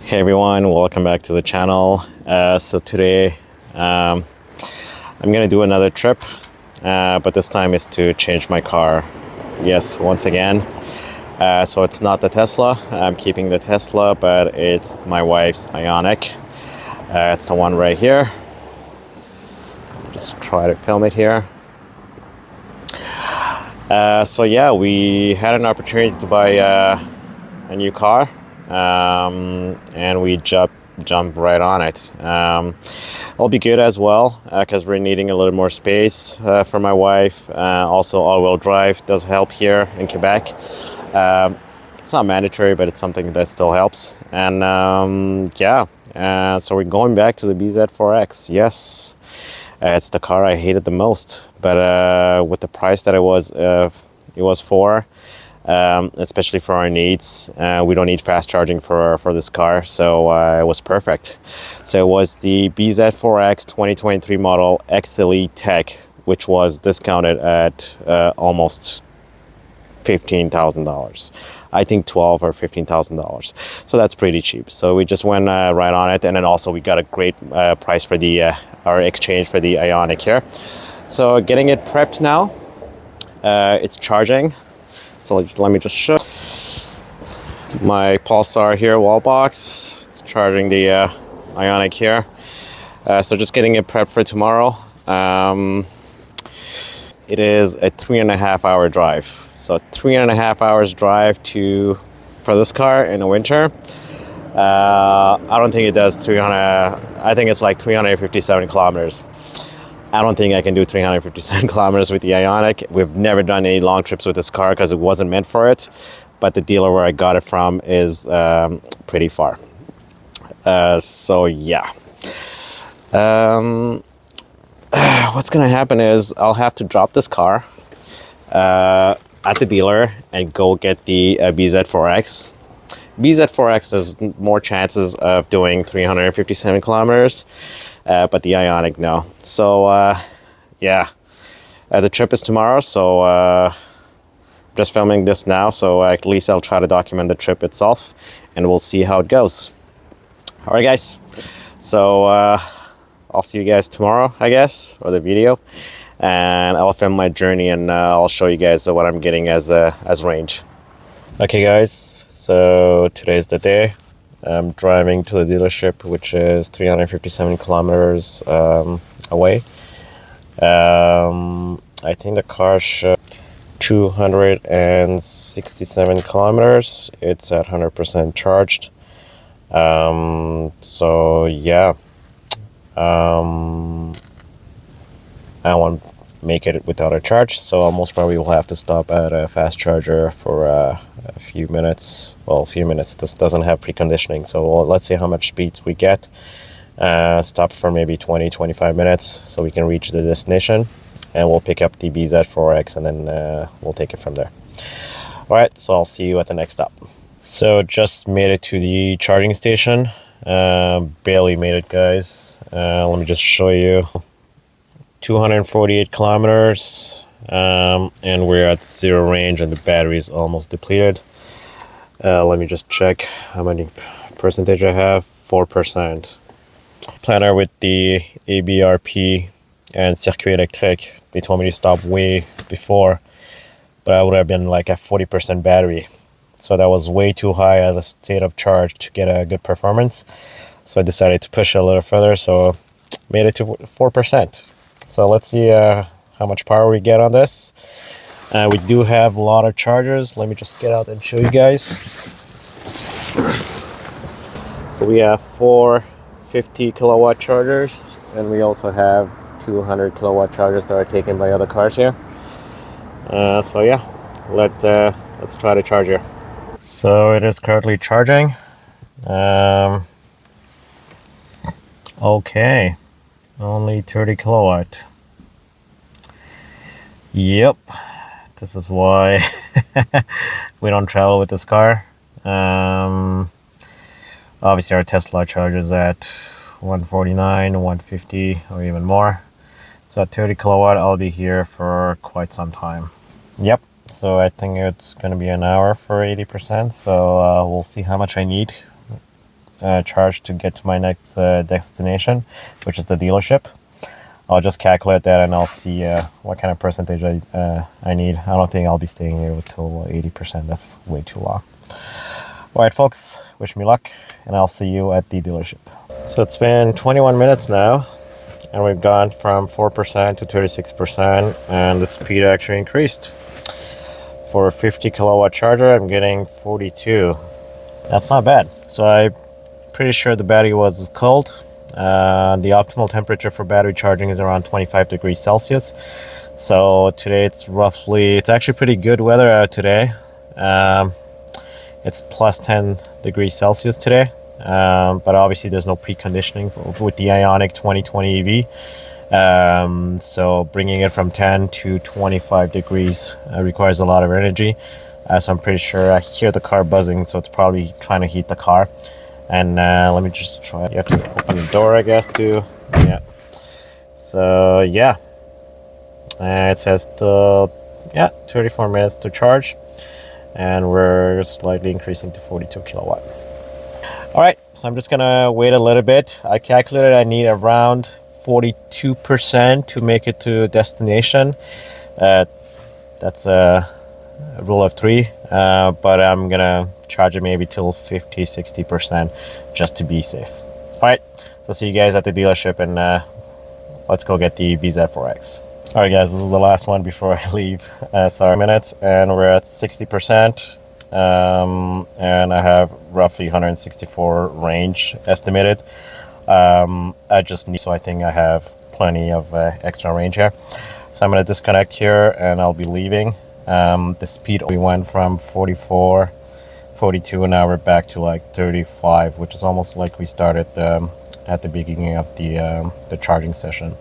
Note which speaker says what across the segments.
Speaker 1: Hey everyone, welcome back to the channel. So today I'm gonna do another trip, but this time is to change my car. Yes, once again. So it's not the Tesla. I'm keeping the Tesla, but it's my wife's IONIQ. It's the one right here. Just try to film it here. So yeah, we had an opportunity to buy a new car. And we jump right on it. It'll be good as well because we're needing a little more space for my wife. Also, all-wheel drive does help here in Quebec. It's not mandatory, but it's something that still helps. And so we're going back to the BZ4X. Yes, it's the car I hated the most, but with the price that it was for. Especially for our needs. We don't need fast charging for this car, so it was perfect. So it was the BZ4X 2023 model XLE TECH, which was discounted at almost $15,000. I think $12,000 or $15,000. So that's pretty cheap. So we just went right on it, and then also we got a great price for the our exchange for the IONIQ here. So getting it prepped now. It's charging. So let me just show my Pulsar here wall box. It's charging the IONIQ here. So just getting it prepped for tomorrow. It is a 3.5 hour drive. So 3.5 hours drive for this car in the winter. I don't think it does 300. I think it's like 357 kilometers. I don't think I can do 357 kilometers with the IONIQ. We've never done any long trips with this car because it wasn't meant for it. But the dealer where I got it from is pretty far. So yeah. What's gonna happen is I'll have to drop this car at the dealer and go get the BZ4X. BZ4X has more chances of doing 357 kilometers. But the IONIQ, no. So, the trip is tomorrow, so just filming this now, so at least I'll try to document the trip itself, and we'll see how it goes. All right, guys. So, I'll see you guys tomorrow, I guess, or the video, and I'll film my journey, and I'll show you guys what I'm getting as range. Okay, guys, so today's the day. I'm driving to the dealership, which is 357 kilometers away. I think the car shows 267 kilometers. It's at 100% charged. So yeah, I won't make it without a charge, so most probably we'll have to stop at a fast charger for a few minutes. Well, a few minutes. This doesn't have preconditioning, so let's see how much speeds we get. Stop for maybe 20-25 minutes so we can reach the destination, and we'll pick up the BZ4X, and then we'll take it from there. All right, so I'll see you at the next stop. So just made it to the charging station. Barely made it, guys. Let me just show you. 248 kilometers, and we're at zero range, and the battery is almost depleted. Let me just check how many percentage I have. 4%. Planner with the ABRP and Circuit Electric. They told me to stop way before, but I would have been like at 40% battery. So that was way too high at a state of charge to get a good performance. So I decided to push it a little further, so made it to 4%. So let's see how much power we get on this. We do have a lot of chargers. Let me just get out and show you guys. So we have 4 50 kilowatt chargers, and we also have 200 kilowatt chargers that are taken by other cars here. So yeah, let's try to charge here. So it is currently charging. Okay. Only 30 kilowatt. Yep. This is why we don't travel with this car. Obviously our Tesla charges at 149, 150, or even more. So at 30 kilowatt, I'll be here for quite some time. Yep. So I think it's going to be an hour for 80%. So we'll see how much I need. charge to get to my next destination, which is the dealership. I'll just calculate that and I'll see what kind of percentage I need. I don't think I'll be staying here until 80%. That's way too long. All right, folks, wish me luck, and I'll see you at the dealership. So it's been 21 minutes now, and we've gone from 4% to 36%, and the speed actually increased. For a 50 kilowatt charger, I'm getting 42. That's not bad. So I'm pretty sure the battery was cold. The optimal temperature for battery charging is around 25 degrees Celsius. So today it's actually pretty good weather out today. It's plus 10 degrees Celsius today. But obviously there's no preconditioning with the IONIQ 2020 EV. So bringing it from 10 to 25 degrees requires a lot of energy. So I'm pretty sure I hear the car buzzing, so it's probably trying to heat the car. And let me just try. You have to open the door, I guess, too. Yeah. So yeah, it says 34 minutes to charge, and we're slightly increasing to 42 kilowatt. All right, so I'm just gonna wait a little bit. I calculated I need around 42% to make it to destination. That's a rule of 3, but I'm gonna charge it maybe till 50-60% just to be safe. All right, so see you guys at the dealership, and let's go get the BZ4X. All right, guys, this is the last one before I leave. Sorry, minutes, and we're at 60%, and I have roughly 164 range estimated. I just need, so I think I have plenty of extra range here. So I'm gonna disconnect here, and I'll be leaving. The speed, we went from 44, 42, and now we're back to like 35, which is almost like we started at the beginning of the charging session.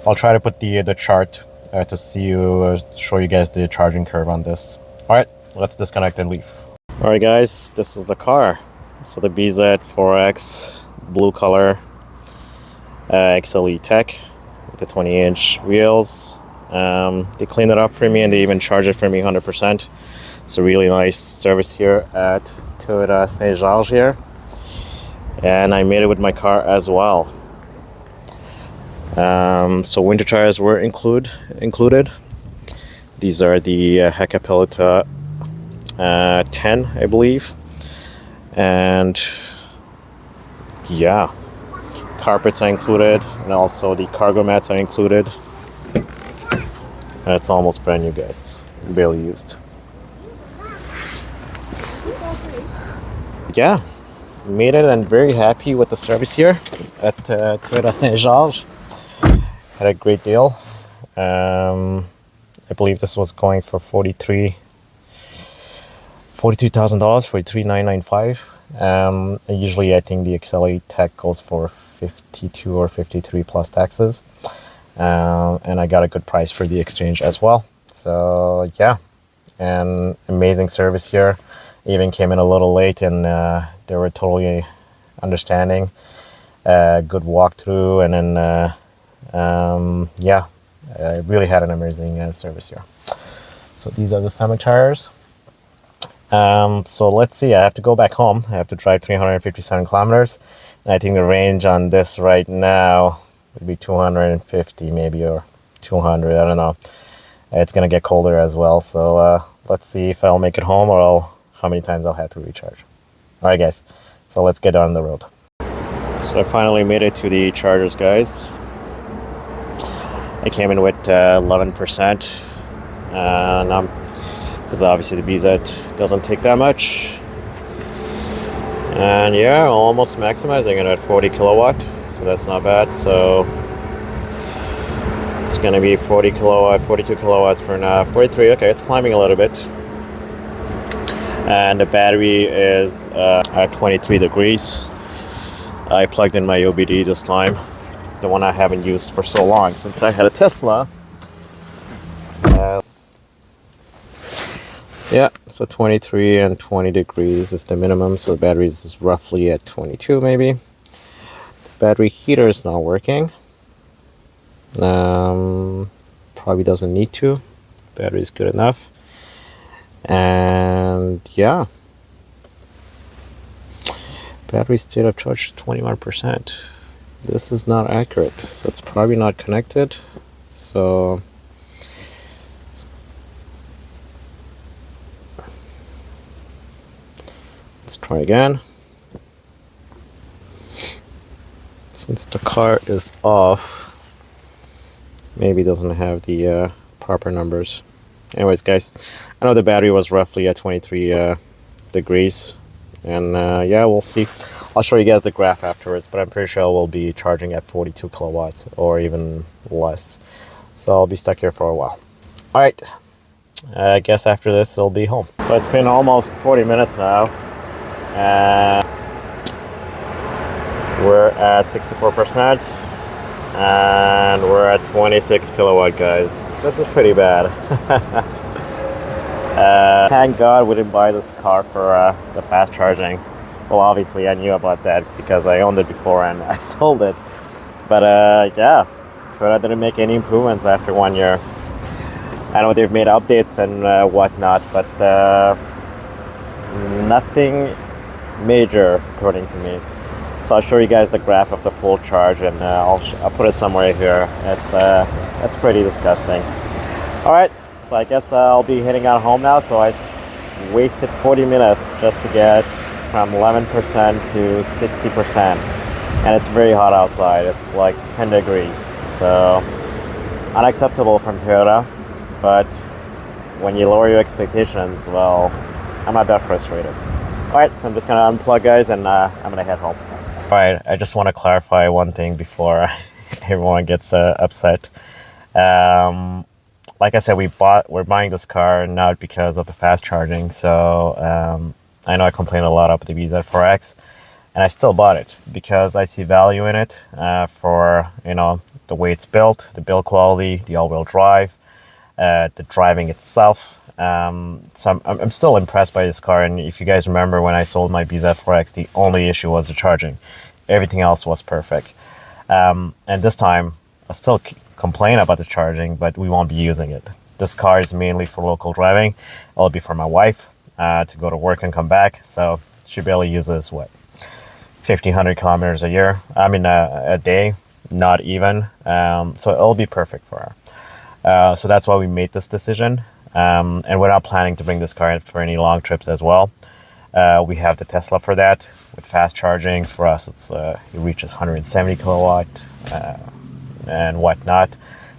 Speaker 1: I'll try to put the chart to show you guys the charging curve on this. All right, let's disconnect and leave. All right, guys, this is the car. So the BZ4X blue color XLE Tech with the 20-inch wheels. They cleaned it up for me, and they even charge it for me 100%. It's a really nice service here at Toyota Saint-Georges here, and I made it with my car as well. So winter tires were included. These are the Hakkapeliitta 10, I believe, and yeah, carpets are included, and also the cargo mats are included. And it's almost brand new, guys, barely used. Yeah, made it, and very happy with the service here at Toyota Saint-Georges. Had a great deal. I believe this was going for $43,000, $43,995. Usually I think the XLE Tech goes for 52 or 53 plus taxes. And I got a good price for the exchange as well. So yeah, and amazing service here. Even came in a little late, and they were totally understanding. Good walkthrough, and then yeah, I really had an amazing service here. So these are the summer tires. So let's see, I have to go back home. I have to drive 357 kilometers. And I think the range on this right now would be 250 maybe, or 200, I don't know. It's gonna get colder as well, so let's see if I'll make it home, or how many times I'll have to recharge. All right, guys, so let's get on the road. So I finally made it to the chargers, guys. I came in with 11%, because obviously the BZ doesn't take that much. And yeah, almost maximizing it at 40 kilowatt, so that's not bad. So it's gonna be 40 kilowatt, 42 kilowatts for now, 43. Okay, it's climbing a little bit. And the battery is at 23 degrees. I plugged in my OBD this time, the one I haven't used for so long since I had a Tesla. Yeah, so 23 and 20 degrees is the minimum, so the battery is roughly at 22 maybe. The battery heater is not working. Probably doesn't need to. Battery is good enough. And yeah, Battery state of charge is 21%. This is not accurate, so it's probably not connected. So let's try again. Since the car is off, maybe it doesn't have the proper numbers. Anyways, guys, I know the battery was roughly at 23 degrees, and yeah, we'll see. I'll show you guys the graph afterwards, but I'm pretty sure we'll be charging at 42 kilowatts or even less. So I'll be stuck here for a while. All right, I guess after this, I'll be home. So it's been almost 40 minutes now. We're at 64%, and we're at 26 kilowatt, guys. This is pretty bad. Thank God we didn't buy this car for the fast charging. Well, obviously I knew about that because I owned it before and I sold it. But yeah, Toyota didn't make any improvements after 1 year. I know they've made updates and whatnot, but nothing major according to me. So I'll show you guys the graph of the full charge, and I'll put it somewhere here. It's pretty disgusting. All right, so I guess I'll be heading out home now. So I wasted 40 minutes just to get from 11% to 60%, and it's very hot outside. It's like 10 degrees, so unacceptable from Toyota. But when you lower your expectations, well, I'm not that frustrated. All right, so I'm just gonna unplug, guys, and I'm gonna head home. All right, I just want to clarify one thing before everyone gets upset. Like I said, we're buying this car not because of the fast charging. So I know I complain a lot about the BZ4X, and I still bought it because I see value in it for, you know, the way it's built, the build quality, the all-wheel drive, the driving itself. So I'm still impressed by this car. And if you guys remember, when I sold my BZ4X, the only issue was the charging. Everything else was perfect. And this time I still complain about the charging, but we won't be using it. This car is mainly for local driving. It'll be for my wife to go to work and come back. So she barely uses 1,500 kilometers a year. I mean a day, not even. So it'll be perfect for her. So that's why we made this decision. And we're not planning to bring this car in for any long trips as well. We have the Tesla for that. With fast charging, for us, it reaches 170 kilowatt and whatnot.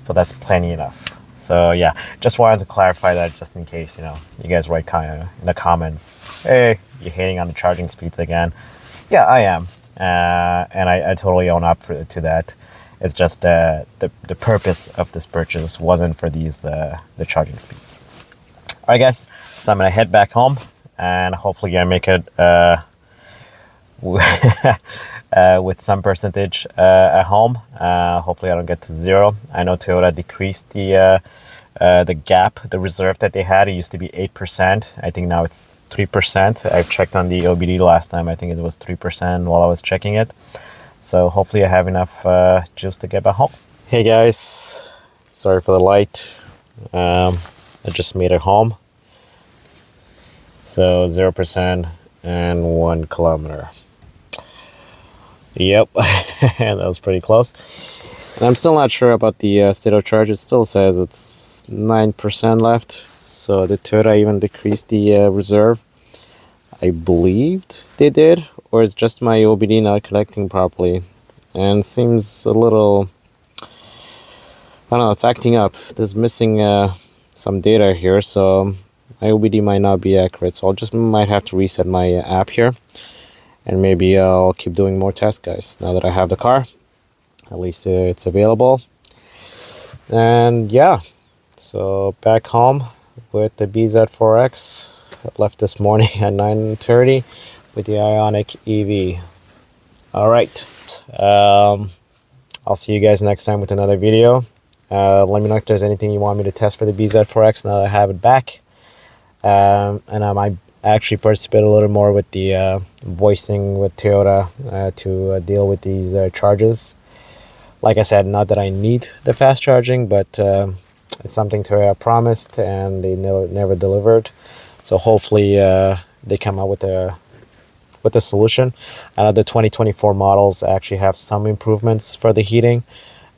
Speaker 1: So that's plenty enough. So yeah, just wanted to clarify that, just in case, you know, you guys write kind of in the comments, hey, you're hating on the charging speeds again. Yeah, I am, and I totally own up to that. It's just the purpose of this purchase wasn't for these the charging speeds. All right, guys, so I'm gonna head back home, and hopefully I make it with some percentage at home. Hopefully I don't get to zero. I know Toyota decreased the gap, the reserve that they had. It used to be 8%. I think now it's 3%. I checked on the OBD last time. I think it was 3% while I was checking it. So hopefully I have enough juice to get back home. Hey guys, sorry for the light. I just made it home. So 0% and 1 kilometer. Yep, that was pretty close. And I'm still not sure about the state of charge. It still says it's 9% left. So the Toyota even decreased the reserve. I believed they did, or it's just my OBD not connecting properly. And seems a little, I don't know, it's acting up. There's missing some data here, so my OBD might not be accurate. So I'll just might have to reset my app here. And maybe I'll keep doing more tests, guys, now that I have the car. At least it's available. And yeah, so back home with the BZ4X. I left this morning at 9:30 with the IONIQ EV. All right. I'll see you guys next time with another video. Let me know if there's anything you want me to test for the BZ4X now that I have it back. And I might actually participate a little more with the voicing with Toyota to deal with these charges. Like I said, not that I need the fast charging, but it's something Toyota promised and they never delivered. So hopefully they come out with a with the solution. The 2024 models actually have some improvements for the heating,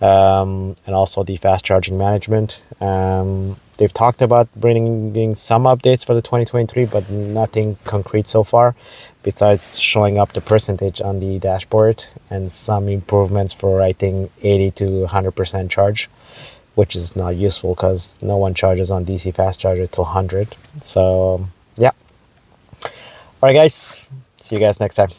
Speaker 1: and also the fast charging management. They've talked about bringing some updates for the 2023, but nothing concrete so far, besides showing up the percentage on the dashboard and some improvements for, I think, 80 to 100% charge, which is not useful because no one charges on DC fast charger till 100. So yeah. All right, guys. See you guys next time.